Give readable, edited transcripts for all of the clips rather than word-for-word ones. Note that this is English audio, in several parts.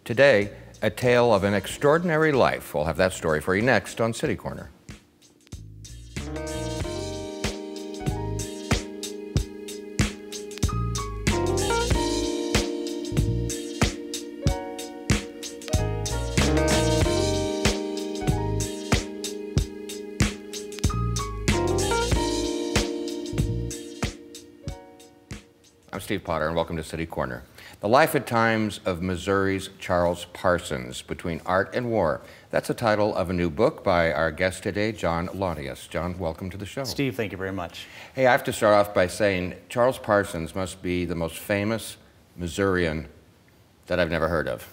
Today, a tale of an extraordinary life. We'll have that story for you next on City Corner. I'm Steve Potter, and welcome to City Corner. The Life at Times of Missouri's Charles Parsons, Between Art and War. That's the title of a new book by our guest today, John Launius. John, welcome to the show. Steve, thank you very much. Hey, I have to start off by saying Charles Parsons must be the most famous Missourian that I've never heard of.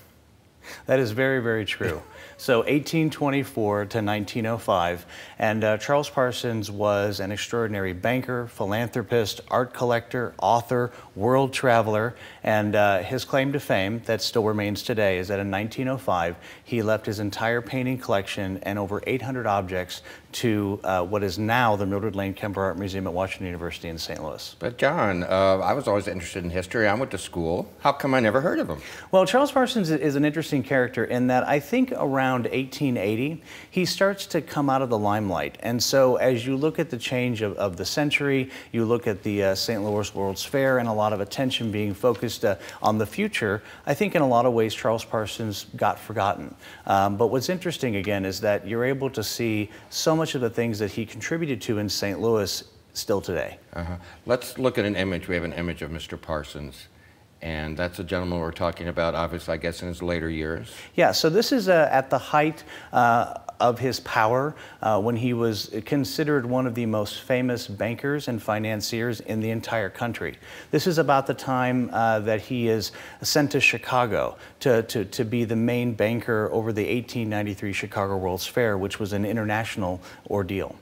That is very, very true. So 1824 to 1905, and Charles Parsons was an extraordinary banker, philanthropist, art collector, author, world traveler, and his claim to fame that still remains today is that in 1905 he left his entire painting collection and over 800 objects to what is now the Mildred Lane Kemper Art Museum at Washington University in St. Louis. But John, I was always interested in history. I went to school. How come I never heard of him? Well, Charles Parsons is an interesting character in that I think around 1880 he starts to come out of the limelight. And so as you look at the change of the century, you look at the St. Louis World's Fair and a lot of attention being focused on the future, I think in a lot of ways Charles Parsons got forgotten. But what's interesting again is that you're able to see so much of the things that he contributed to in St. Louis still today. Let's look at an image. We have an image of Mr. Parsons. And that's a gentleman we're talking about, obviously, I guess, in his later years. Yeah, so this is at the height of his power when he was considered one of the most famous bankers and financiers in the entire country. This is about the time that he is sent to Chicago to be the main banker over the 1893 Chicago World's Fair, which was an international ordeal.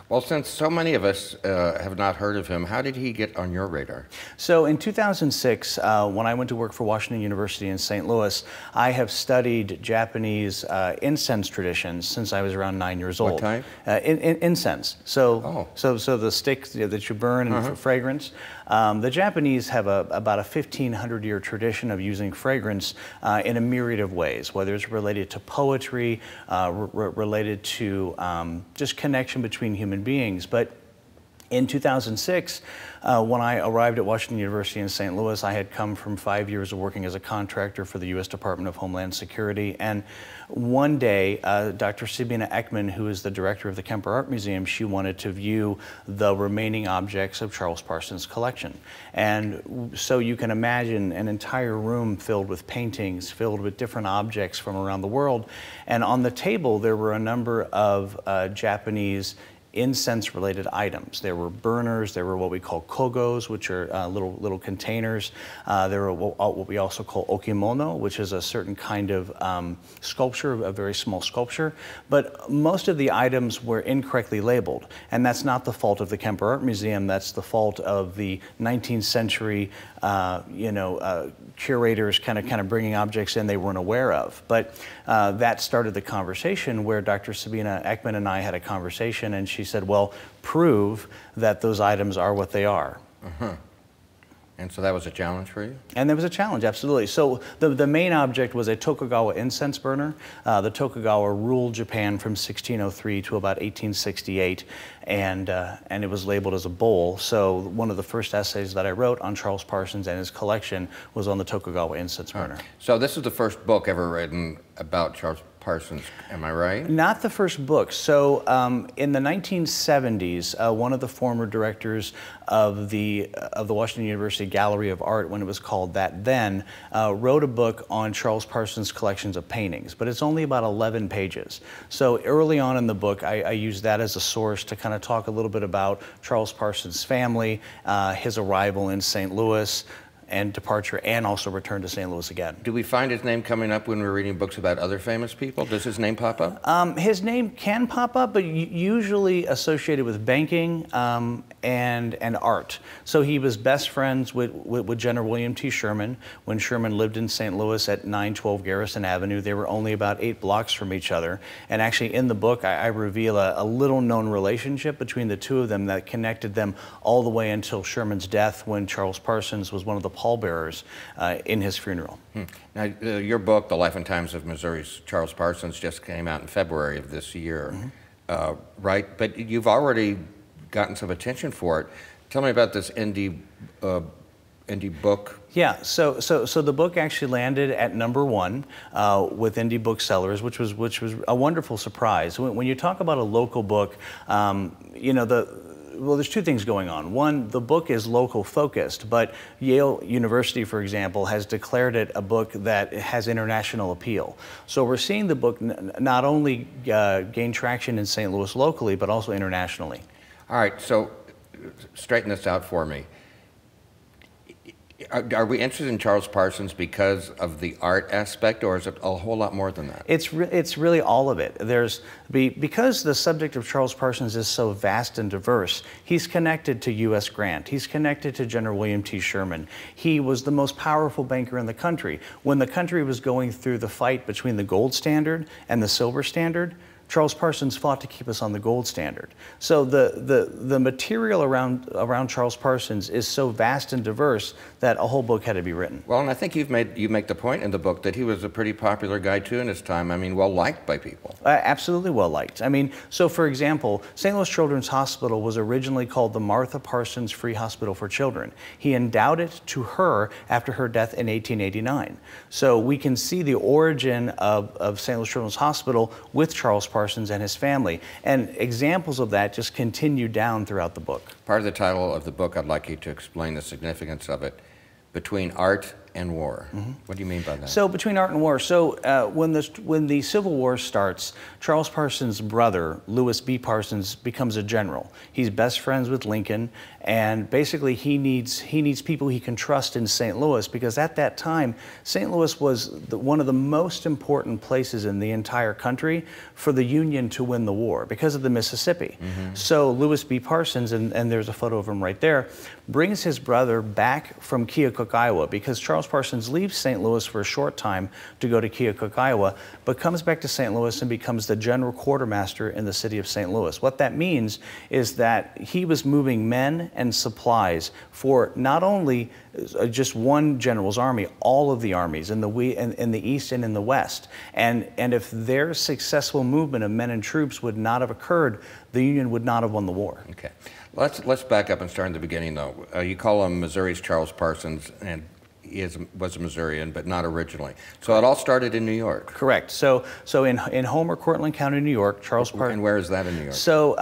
Well, since so many of us have not heard of him, how did he get on your radar? So in 2006, when I went to work for Washington University in St. Louis, I have studied Japanese incense traditions since I was around 9 years old. What type? Incense. So the sticks that you burn and for fragrance. The Japanese have about a 1,500-year tradition of using fragrance in a myriad of ways, whether it's related to poetry, related to just connection between human beings. But in 2006, when I arrived at Washington University in St. Louis, I had come from 5 years of working as a contractor for the U.S. Department of Homeland Security. And one day, Dr. Sabina Ekman, who is the director of the Kemper Art Museum, she wanted to view the remaining objects of Charles Parsons' collection. And so you can imagine an entire room filled with paintings, filled with different objects from around the world. And on the table, there were a number of Japanese incense-related items. There were burners, there were what we call kogos, which are little containers. There were what we also call okimono, which is a certain kind of sculpture, a very small sculpture. But most of the items were incorrectly labeled, and that's not the fault of the Kemper Art Museum. That's the fault of the 19th century, curators kind of bringing objects in they weren't aware of. But that started the conversation where Dr. Sabina Ekman and I had a conversation, and she said, well, prove that those items are what they are. And so that was a challenge for you? And there was a challenge, absolutely. So the main object was a Tokugawa incense burner. The Tokugawa ruled Japan from 1603 to about 1868, and it was labeled as a bowl. So one of the first essays that I wrote on Charles Parsons and his collection was on the Tokugawa incense burner. So this is the first book ever written about Charles Parsons, am I right? Not the first book. So in the 1970s, one of the former directors of the Washington University Gallery of Art, when it was called that then, wrote a book on Charles Parsons' collections of paintings, but it's only about 11 pages. So early on in the book, I used that as a source to kind of talk a little bit about Charles Parsons' family, his arrival in St. Louis, and departure, and also return to St. Louis again. Do we find his name coming up when we're reading books about other famous people? Does his name pop up? His name can pop up, but usually associated with banking and art. So he was best friends with General William T. Sherman. When Sherman lived in St. Louis at 912 Garrison Avenue, they were only about 8 blocks from each other. And actually in the book, I reveal a little known relationship between the two of them that connected them all the way until Sherman's death, when Charles Parsons was one of the pallbearers in his funeral. Now, your book, The Life and Times of Missouri's Charles Parsons, just came out in February of this year, right? But you've already gotten some attention for it. Tell me about this indie book. Yeah, so the book actually landed at #1 with indie booksellers, which was a wonderful surprise. When you talk about a local book, you know, well, there's two things going on. One, the book is local focused, but Yale University, for example, has declared it a book that has international appeal. So we're seeing the book not only gain traction in St. Louis locally, but also internationally. All right, so straighten this out for me. Are we interested in Charles Parsons because of the art aspect, or is it a whole lot more than that? It's really all of it. Because the subject of Charles Parsons is so vast and diverse, he's connected to U.S. Grant. He's connected to General William T. Sherman. He was the most powerful banker in the country. When the country was going through the fight between the gold standard and the silver standard, Charles Parsons fought to keep us on the gold standard. So the material around Charles Parsons is so vast and diverse that a whole book had to be written. Well, and I think you make the point in the book that he was a pretty popular guy too in his time. I mean, well liked by people. Absolutely well liked. I mean, so for example, St. Louis Children's Hospital was originally called the Martha Parsons Free Hospital for Children. He endowed it to her after her death in 1889. So we can see the origin of St. Louis Children's Hospital with Charles Parsons and his family. And examples of that just continue down throughout the book. Part of the title of the book, I'd like you to explain the significance of it, Between Art and War. What do you mean by that? So between art and war. So when the Civil War starts, Charles Parsons' brother, Lewis B. Parsons, becomes a general. He's best friends with Lincoln, and basically he needs people he can trust in St. Louis, because at that time, St. Louis was one of the most important places in the entire country for the Union to win the war because of the Mississippi. So Lewis B. Parsons, and there's a photo of him right there, brings his brother back from Keokuk, Iowa, because Charles Parsons leaves St. Louis for a short time to go to Keokuk, Iowa, but comes back to St. Louis and becomes the general quartermaster in the city of St. Louis. What that means is that he was moving men and supplies for not only just one general's army, all of the armies in the East and in the West. And if their successful movement of men and troops would not have occurred, the Union would not have won the war. Okay. Let's back up and start in the beginning, though. You call him Missouri's Charles Parsons, and he was a Missourian, but not originally. So it all started in New York. Correct. So in Homer, Cortland County, New York, Charles Parsons. And where is that in New York? So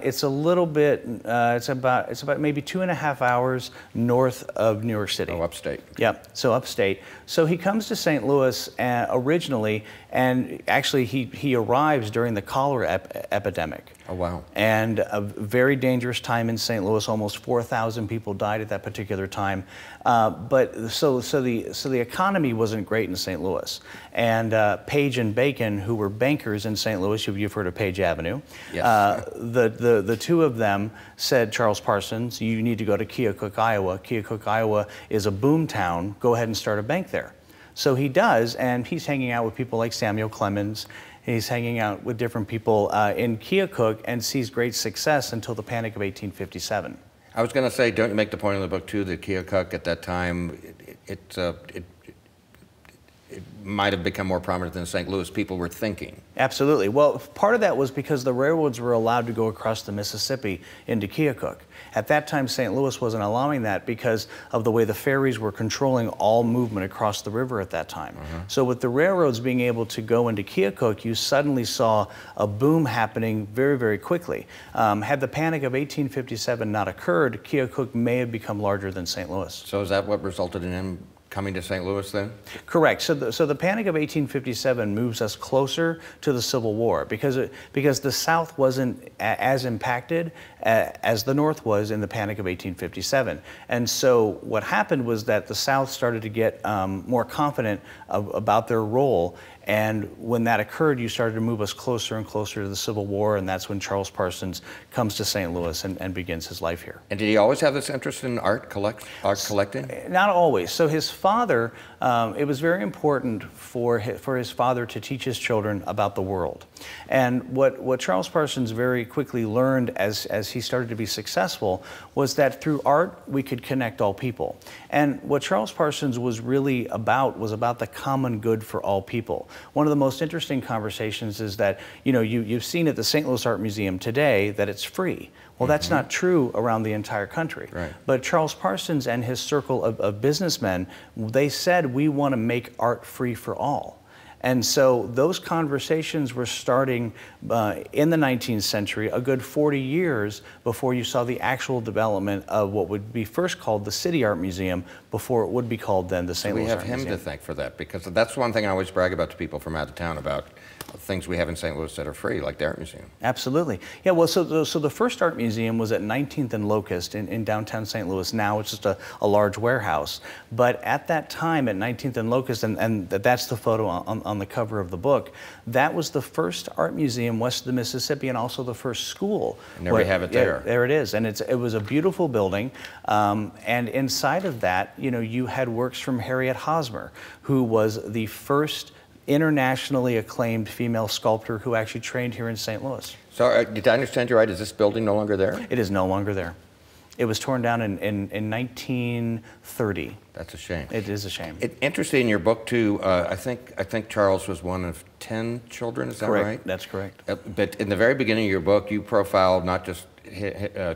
it's a little bit. It's about maybe 2.5 hours north of New York City. Oh, upstate. Yep. So upstate. So he comes to St. Louis originally, and actually he arrives during the cholera epidemic. Oh, wow. And a very dangerous time in St. Louis. Almost 4,000 people died at that particular time. But so the economy wasn't great in St. Louis. And Page and Bacon, who were bankers in St. Louis, you've heard of Page Avenue. Yes. The two of them said, Charles Parsons, you need to go to Keokuk, Iowa. Keokuk, Iowa is a boom town. Go ahead and start a bank there. So he does, and he's hanging out with people like Samuel Clemens. He's hanging out with different people in Keokuk and sees great success until the Panic of 1857. I was going to say, don't you make the point in the book, too, that Keokuk at that time, it might have become more prominent than St. Louis people were thinking. Absolutely. Well, part of that was because the railroads were allowed to go across the Mississippi into Keokuk. At that time, St. Louis wasn't allowing that because of the way the ferries were controlling all movement across the river at that time. So with the railroads being able to go into Keokuk, you suddenly saw a boom happening very, very quickly. Had the Panic of 1857 not occurred, Keokuk may have become larger than St. Louis. So is that what resulted in him coming to St. Louis then? Correct. So the Panic of 1857 moves us closer to the Civil War because the South wasn't as impacted as the North was in the Panic of 1857. And so what happened was that the South started to get more confident about their role. And when that occurred, you started to move us closer and closer to the Civil War, and that's when Charles Parsons comes to St. Louis and begins his life here. And did he always have this interest in art collecting? Not always. So his father, it was very important for his father to teach his children about the world. And what Charles Parsons very quickly learned as he started to be successful was that through art we could connect all people. And what Charles Parsons was really about was about the common good for all people. One of the most interesting conversations is that, you know, you've seen at the St. Louis Art Museum today that it's free. Well, that's not true around the entire country. Right. But Charles Parsons and his circle of businessmen, they said, we want to make art free for all. And so those conversations were starting in the 19th century, a good 40 years before you saw the actual development of what would be first called the City Art Museum, before it would be called then the St. Louis Art Museum. We have him to thank for that, because that's one thing I always brag about to people from out of town about things we have in St. Louis that are free, like the Art Museum. Absolutely. Yeah, well, so the first art museum was at 19th and Locust in downtown St. Louis. Now it's just a large warehouse. But at that time, at 19th and Locust, and that's the photo on the cover of the book, that was the first art museum west of the Mississippi, and also the first school. And there we have it there. Yeah, there it is. And it was a beautiful building. And inside of that, you know, you had works from Harriet Hosmer, who was the first internationally acclaimed female sculptor who actually trained here in St. Louis. So did I understand you right? Is this building no longer there? It is no longer there. It was torn down in 1930. That's a shame. It is a shame. Interesting in your book too. I think Charles was one of 10 children. Is that correct. right? That's correct. But in the very beginning of your book, you profiled not just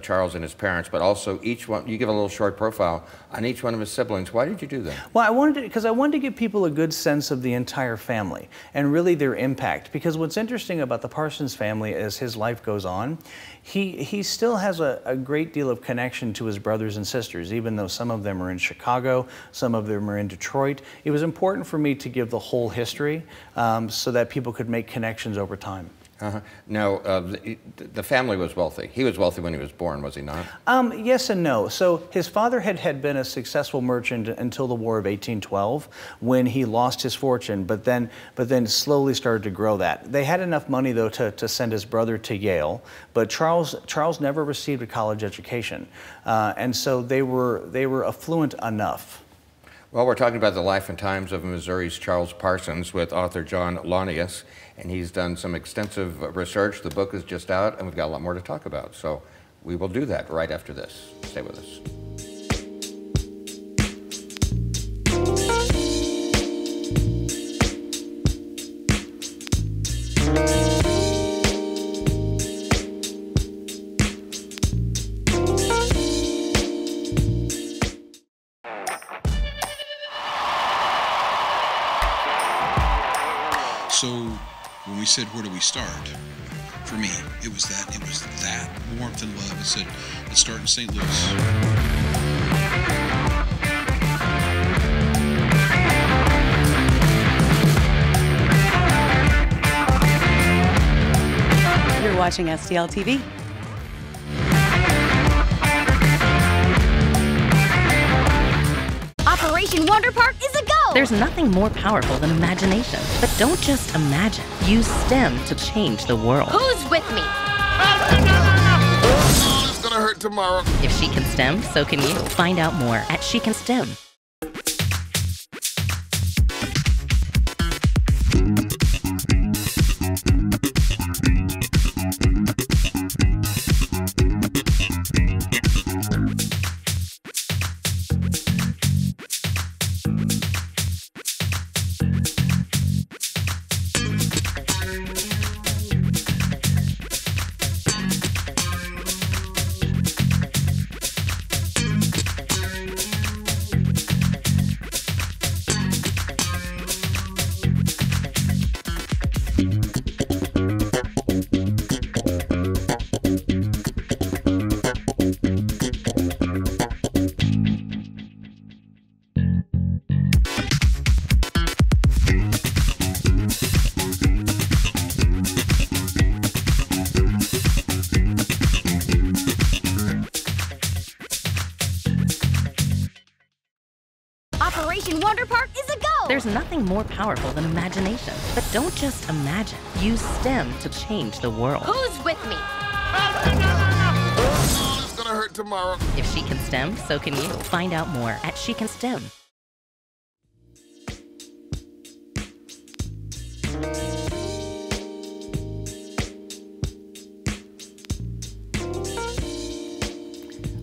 Charles and his parents, but also each one. You give a little short profile on each one of his siblings. Why did you do that? Well, I wanted to give people a good sense of the entire family and really their impact. Because what's interesting about the Parsons family as his life goes on, he still has a great deal of connection to his brothers and sisters, even though some of them are in Chicago, some of them are in Detroit. It was important for me to give the whole history so that people could make connections over time. Now, the family was wealthy. He was wealthy when he was born, was he not? Yes and no. So his father had been a successful merchant until the War of 1812, when he lost his fortune, but then slowly started to grow that. They had enough money, though, to send his brother to Yale, but Charles never received a college education, and so they were affluent enough. Well, we're talking about the life and times of Missouri's Charles Parsons with author John Launius, and he's done some extensive research. The book is just out, and we've got a lot more to talk about. So we will do that right after this. Stay with us. So when we said, where do we start? For me, it was that warmth and love. It said, let's start in St. Louis. You're watching STL TV. Operation Wonder Park is a go! There's nothing more powerful than imagination. But don't just imagine. Use STEM to change the world. Who's with me? Oh, it's gonna hurt tomorrow. If she can STEM, so can you. Find out more at She Can STEM. Operation Wonder Park is a go! There's nothing more powerful than imagination. But don't just imagine. Use STEM to change the world. Who's with me? Oh, it's gonna hurt tomorrow. If she can STEM, so can you. Find out more at She Can STEM.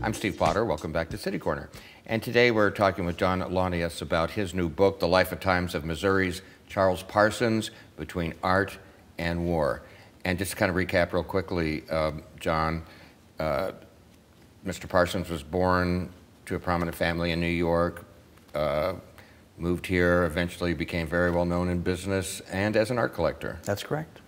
I'm Steve Potter. Welcome back to City Corner. And today we're talking with John Launius about his new book, The Life and Times of Missouri's Charles Parsons, Between Art and War. And just to kind of recap real quickly, John, Mr. Parsons was born to a prominent family in New York, moved here, eventually became very well known in business and as an art collector. That's correct.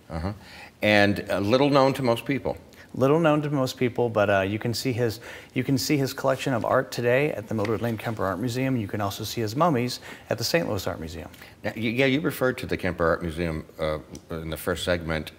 And little known to most people. Little known to most people, but you can see his collection of art today at the Mildred Lane Kemper Art Museum. You can also see his mummies at the St. Louis Art Museum. Now, yeah, you referred to the Kemper Art Museum in the first segment.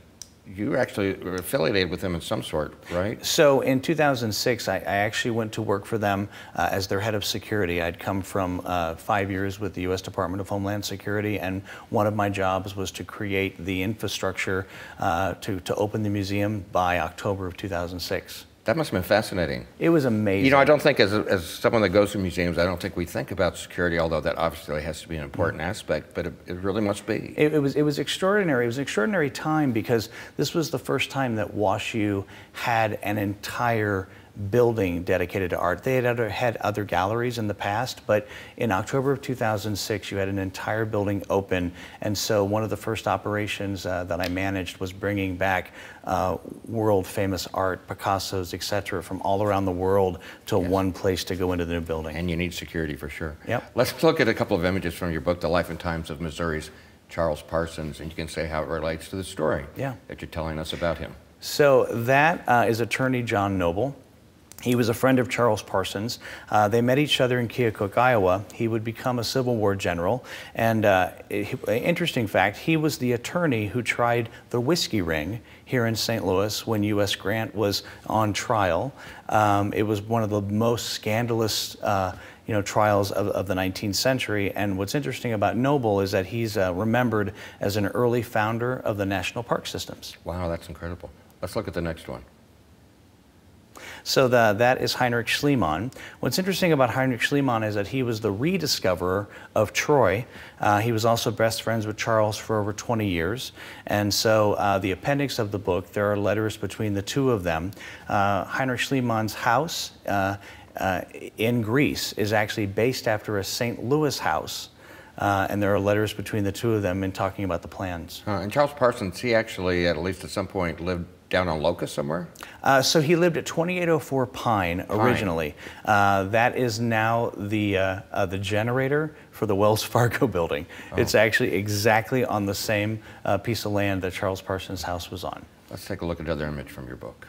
You actually were affiliated with them in some sort, right? So in 2006, I actually went to work for them as their head of security. I'd come from 5 years with the U.S. Department of Homeland Security, and one of my jobs was to create the infrastructure to open the museum by October of 2006. That must have been fascinating. It was amazing. You know, I don't think, as someone that goes to museums, I don't think we think about security, although that obviously has to be an important aspect, but it really must be. It was extraordinary. It was an extraordinary time because this was the first time that WashU had an entire building dedicated to art. They had other galleries in the past, but in October of 2006, you had an entire building open, and so one of the first operations that I managed was bringing back world-famous art, Picasso's, etc., from all around the world to one place to go into the new building. And you need security for sure. Yep. Let's look at a couple of images from your book, The Life and Times of Missouri's Charles Parsons, and you can say how it relates to the story that you're telling us about him. So that is attorney John Noble. He was a friend of Charles Parsons. They met each other in Keokuk, Iowa. He would become a Civil War general. And interesting fact, he was the attorney who tried the whiskey ring here in St. Louis when U.S. Grant was on trial. It was one of the most scandalous trials of the 19th century. And what's interesting about Noble is that he's remembered as an early founder of the national park systems. Wow, that's incredible. Let's look at the next one. So that is Heinrich Schliemann. What's interesting about Heinrich Schliemann is that he was the rediscoverer of Troy. He was also best friends with Charles for over 20 years. And so the appendix of the book, there are letters between the two of them. Heinrich Schliemann's house in Greece is actually based after a St. Louis house. And there are letters between the two of them in talking about the plans. And Charles Parsons, he actually, at least at some point, lived down on Locust somewhere? So he lived at 2804 Pine originally. That is now the generator for the Wells Fargo building. It's actually exactly on the same piece of land that Charles Parsons' house was on. Let's take a look at another image from your book.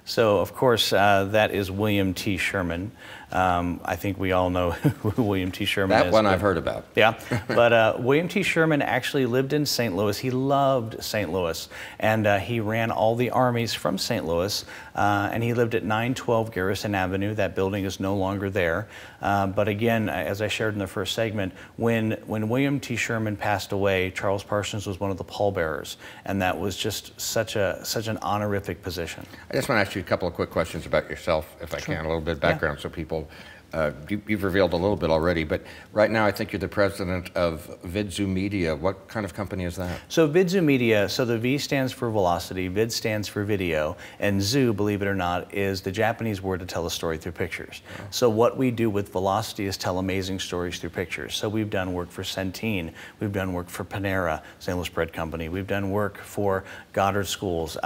So, of course, that is William T. Sherman. I think we all know who William T. Sherman is. That one I've heard about. Yeah, but William T. Sherman actually lived in St. Louis. He loved St. Louis, and he ran all the armies from St. Louis, and he lived at 912 Garrison Avenue. That building is no longer there. But again, as I shared in the first segment, when William T. Sherman passed away, Charles Parsons was one of the pallbearers, and that was just such an honorific position. I just want to ask you a couple of quick questions about yourself, if I can, a little bit of background so people, you've revealed a little bit already, but right now I think you're the president of Vidzu Media. What kind of company is that? So Vidzu Media, so the V stands for velocity, Vid stands for video, and Zu, believe it or not, is the Japanese word to tell a story through pictures. So what we do with velocity is tell amazing stories through pictures. So we've done work for Centene, we've done work for Panera, St. Louis Bread Company, we've done work for Goddard Schools,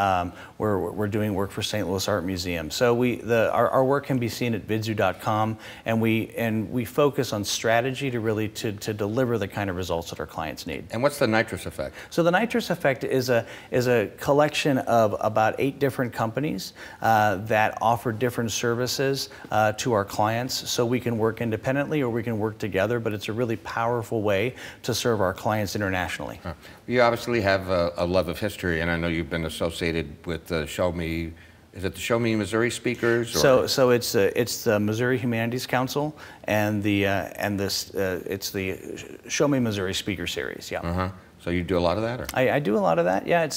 we're doing work for St. Louis Art Museum. So our work can be seen at vidzu.com. And we focus on strategy to really to deliver the kind of results that our clients need. And what's the Nitrous Effect? So the Nitrous Effect is a collection of about 8 different companies that offer different services to our clients. So we can work independently or we can work together, but it's a really powerful way to serve our clients internationally. You obviously have a love of history, and I know you've been associated with the Show Me. Is it the Show Me Missouri speakers? Or? So it's the Missouri Humanities Council and it's the Show Me Missouri Speaker Series. Yeah. So you do a lot of that, or? I do a lot of that. Yeah,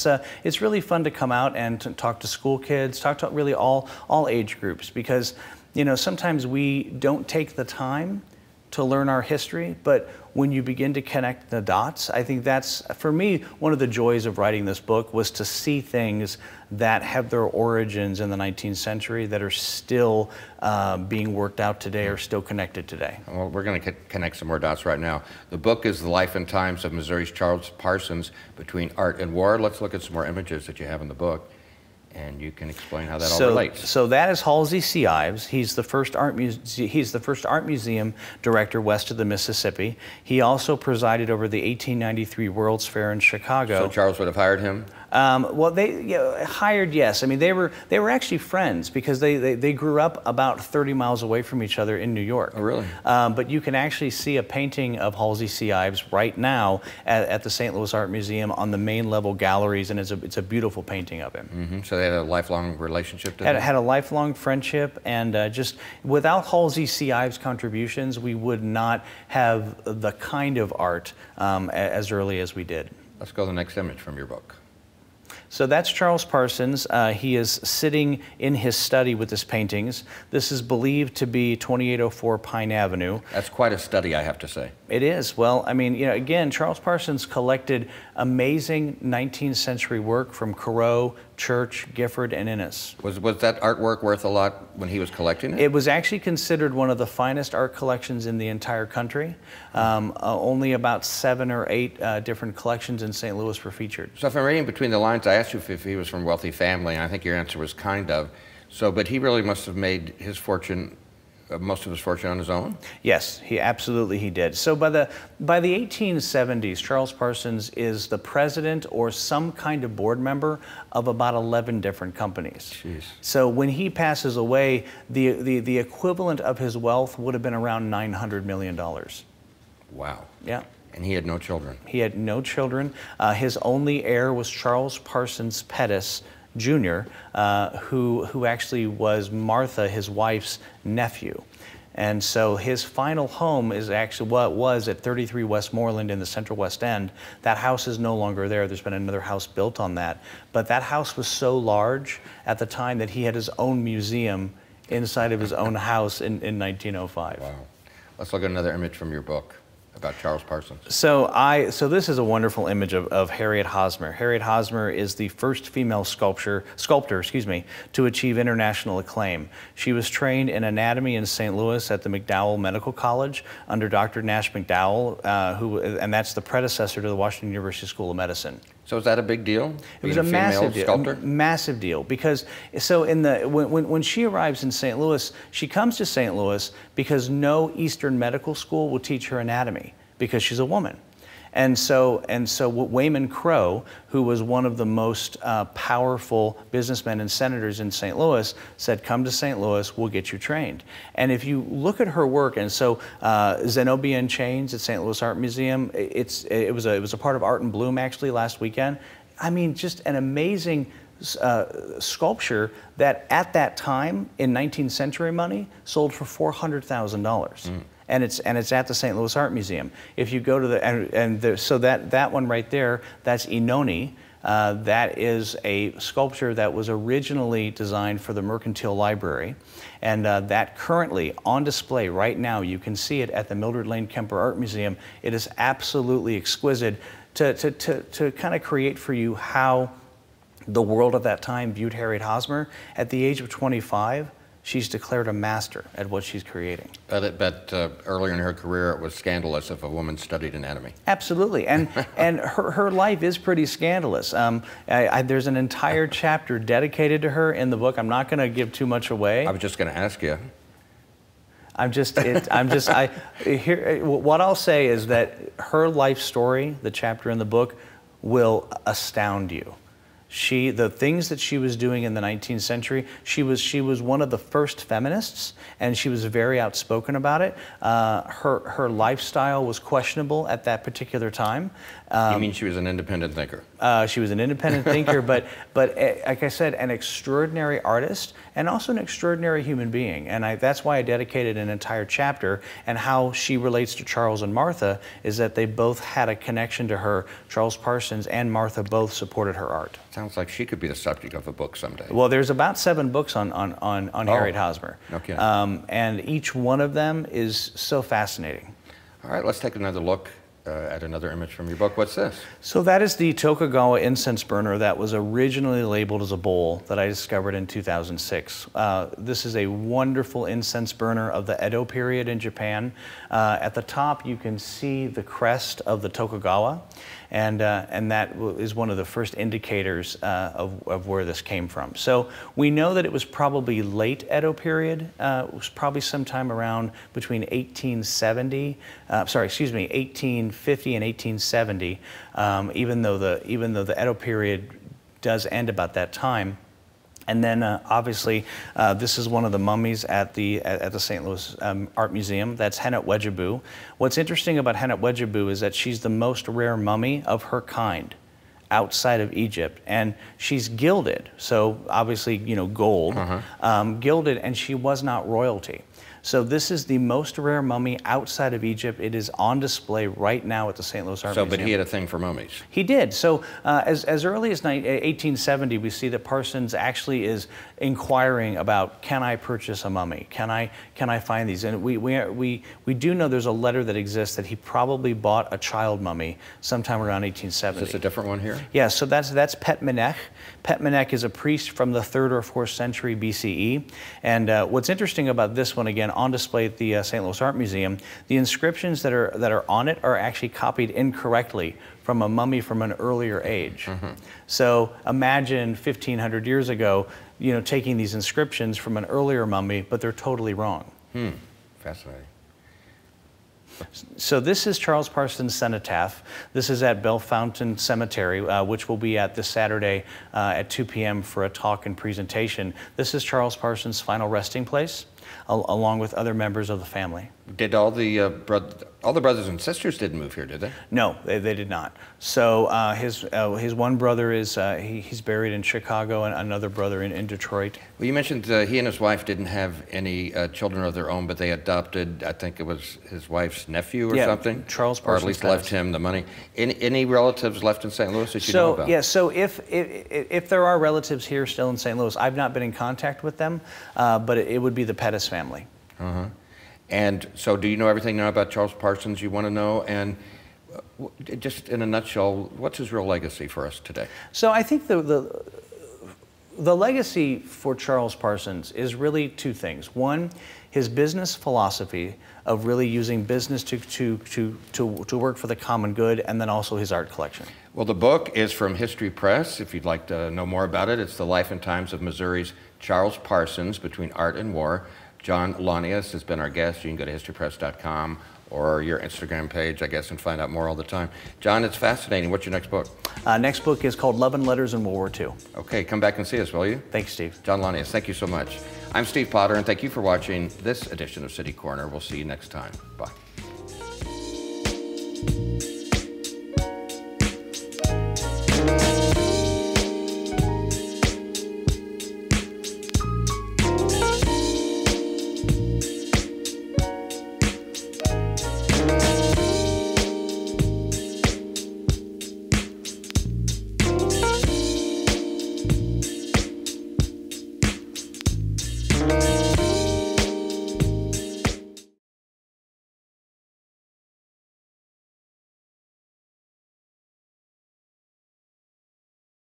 it's really fun to come out and to talk to school kids, talk to really all age groups, because sometimes we don't take the time to learn our history, but when you begin to connect the dots, I think that's, for me, one of the joys of writing this book was to see things that have their origins in the 19th century that are still being worked out today or still connected today. Well, we're going to connect some more dots right now. The book is The Life and Times of Missouri's Charles Parsons, Between Art and War. Let's look at some more images that you have in the book, and you can explain how that all relates. So that is Halsey C. Ives. He's the first art museum director west of the Mississippi. He also presided over the 1893 World's Fair in Chicago. So Charles would have hired him? Well, they hired, yes. I mean, they were actually friends because they grew up about 30 miles away from each other in New York. Oh, really? But you can actually see a painting of Halsey C. Ives right now at the St. Louis Art Museum on the main level galleries, and it's a beautiful painting of him. Mm-hmm. So they had a lifelong relationship? Had a lifelong friendship, and just without Halsey C. Ives' contributions, we would not have the kind of art as early as we did. Let's go to the next image from your book. So that's Charles Parsons. He is sitting in his study with his paintings. This is believed to be 2804 Pine Avenue. That's quite a study, I have to say. It is. Well, I mean, again, Charles Parsons collected amazing 19th century work from Corot, Church, Gifford, and Innes. Was that artwork worth a lot when he was collecting it? It was actually considered one of the finest art collections in the entire country. Only about 7 or 8 different collections in St. Louis were featured. So if I'm reading between the lines, I asked you if he was from a wealthy family, and I think your answer was kind of. So, but he really must have made his fortune, most of his fortune on his own? Yes, he did. So by the 1870s, Charles Parsons is the president or some kind of board member of about 11 different companies. Jeez. So when he passes away, the equivalent of his wealth would have been around $900 million. Wow. Yeah. And he had no children? He had no children. His only heir was Charles Parsons Pettis, Jr., who actually was Martha, his wife's nephew. And so his final home is actually what was at 33 Westmoreland in the Central West End. That house is no longer there. There's been another house built on that. But that house was so large at the time that he had his own museum inside of his own house in 1905. Wow. Let's look at another image from your book about Charles Parsons. So this is a wonderful image of Harriet Hosmer. Harriet Hosmer is the first female sculptor, to achieve international acclaim. She was trained in anatomy in St. Louis at the McDowell Medical College under Dr. Nash McDowell, and that's the predecessor to the Washington University School of Medicine. So is that a big deal? It was a massive deal. A massive deal, because when she arrives in St. Louis, she comes to St. Louis because no Eastern medical school will teach her anatomy because she's a woman. And so Wayman Crowe, who was one of the most powerful businessmen and senators in St. Louis, said, "Come to St. Louis, we'll get you trained." And if you look at her work, and so Zenobia in Chains at St. Louis Art Museum, it was a part of Art in Bloom actually last weekend. I mean, just an amazing sculpture that at that time in 19th century money sold for $400,000. And it's at the St. Louis Art Museum. If you go to so that one right there, that's Inoni. That is a sculpture that was originally designed for the Mercantile Library, and that currently on display right now. You can see it at the Mildred Lane Kemper Art Museum. It is absolutely exquisite to kind of create for you how the world at that time viewed Harriet Hosmer. At the age of 25. She's declared a master at what she's creating. But earlier in her career, it was scandalous if a woman studied anatomy. Absolutely, and her life is pretty scandalous. There's an entire chapter dedicated to her in the book. I'm not going to give too much away. I was just going to ask you. What I'll say is that her life story, the chapter in the book, will astound you. The things that she was doing in the 19th century, she was one of the first feminists, and she was very outspoken about it. Her lifestyle was questionable at that particular time. You mean she was an independent thinker? She was an independent thinker, but like I said, an extraordinary artist and also an extraordinary human being. And that's why I dedicated an entire chapter. And how she relates to Charles and Martha is that they both had a connection to her. Charles Parsons and Martha both supported her art. Sounds Sounds like she could be the subject of a book someday. Well, there's about 7 books on Harriet Hosmer. Okay. And each one of them is so fascinating. All right, let's take another look at another image from your book. What's this? So that is the Tokugawa incense burner that was originally labeled as a bowl that I discovered in 2006. This is a wonderful incense burner of the Edo period in Japan. At the top you can see the crest of the Tokugawa, and that is one of the first indicators of where this came from. So we know that it was probably late Edo period. It was probably sometime around between 1850 and 1870, even though the Edo period does end about that time. And then obviously this is one of the mummies at the St. Louis Art Museum. That's Hennet Wedgaboo. What's interesting about Hennet Wedgaboo is that she's the most rare mummy of her kind outside of Egypt, and she's gilded, so obviously, you know, gold, gilded, and she was not royalty. So this is the most rare mummy outside of Egypt. It is on display right now at the St. Louis Art Museum. But he had a thing for mummies. He did. So as early as 1870, we see that Parsons actually is inquiring about, can I purchase a mummy? Can I find these? And we do know there's a letter that exists that he probably bought a child mummy sometime around 1870. Is this a different one here? Yeah, so that's Petmenech. Petmenech is a priest from the 3rd or 4th century BCE. And what's interesting about this one, again, on display at the St. Louis Art Museum, the inscriptions that are on it are actually copied incorrectly from a mummy from an earlier age. So imagine 1,500 years ago, you know, taking these inscriptions from an earlier mummy, but they're totally wrong. Fascinating. So this is Charles Parsons' Cenotaph. This is at Bellefontaine Cemetery, which will be at this Saturday at 2 p.m. for a talk and presentation. This is Charles Parsons' final resting place, along with other members of the family. Did all the brothers and sisters didn't move here, did they? No, they did not. So his one brother is he's buried in Chicago, and another brother in Detroit. Well, you mentioned he and his wife didn't have any children of their own, but they adopted, I think it was his wife's nephew or something? Charles Parsons. Or at least left him the money. Any relatives left in St. Louis that you know about? Yeah, so if there are relatives here still in St. Louis, I've not been in contact with them, but it would be the Pettis family. And so do you know everything now about Charles Parsons you want to know? And just in a nutshell, what's his real legacy for us today? So I think the legacy for Charles Parsons is really 2 things. One, his business philosophy of really using business to work for the common good, and then also his art collection. Well, the book is from History Press. If you'd like to know more about it, it's The Life and Times of Missouri's Charles Parsons, Between Art and War. John Launius has been our guest. You can go to historypress.com or your Instagram page, I guess, and find out more all the time. John, it's fascinating. What's your next book? Next book is called Love and Letters in World War II. Okay, come back and see us, will you? Thanks, Steve. John Launius, thank you so much. I'm Steve Potter, and thank you for watching this edition of City Corner. We'll see you next time. Bye.